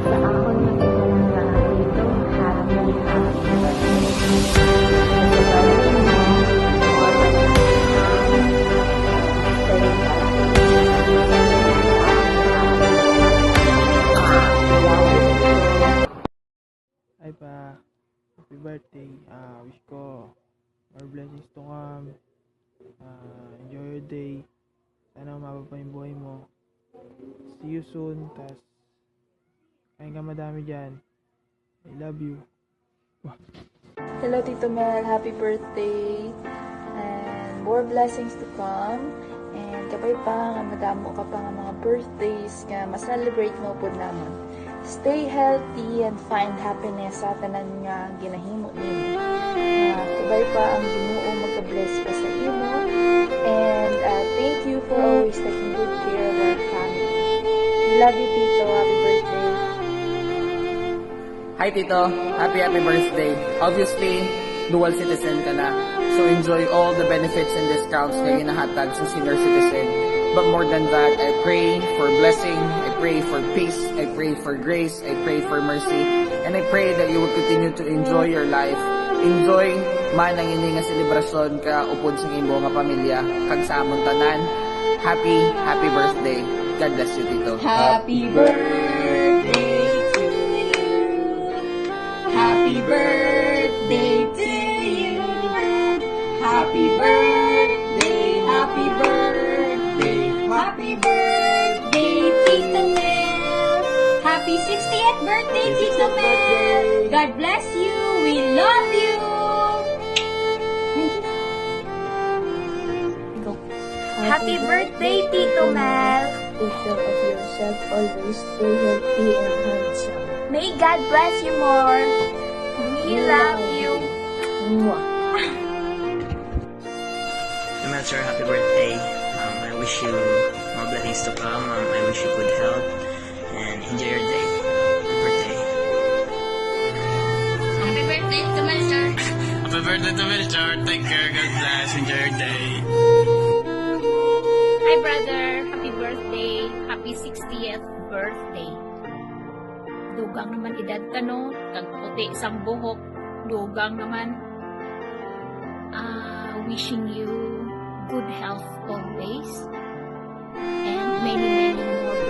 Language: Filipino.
Sa ako ng pinangarap ito, happy Ay pa, happy birthday. Wish ko more blessings to come. Enjoy your day. Sana umaba pa yung buhay mo. See you soon. Tas, kain ka madami dyan. I love you. Hello, Tito Mel. Happy birthday. And more blessings to come. And kapay pa nga madamo ka pa nga mga birthdays nga ma-celebrate mo po naman. Stay healthy and find happiness sa tanan nga ginahimo nimo. Kabay pa ang Ginoo magka-bless pa sa imo. And thank you for always taking good care of our family. Love you, Tito. Happy birthday. Hi Tito, happy birthday. Obviously, dual citizen ka na. So enjoy all the benefits and discounts na ginahatag sa senior citizen. But more than that, I pray for blessing, I pray for peace, I pray for grace, I pray for mercy, and I pray that you will continue to enjoy your life. Enjoy man ang ini nga selebrasyon ka upod sa imo nga pamilya kag sa among tanan. Happy birthday. God bless you, Tito. Happy birthday to you. Happy birthday to you. Happy birthday, happy birthday, happy birthday, Tito Mel. Happy 60th birthday, Tito Mel. God bless you. We love you. Happy birthday, Tito Mel! Take care of yourself. Always stay healthy and handsome. May God bless you more! We love you! Mwah. Mel, sir, happy birthday. I wish you more blessings to come. I wish you good health and enjoy your day. Happy birthday. Happy birthday to my sir. Happy birthday to Melchor. Take care. God bless. Enjoy your day. Hi brother, happy birthday, happy 60th birthday. Dugang naman edad ka no, kag puti isang buhok, dugang naman. Wishing you good health always and many more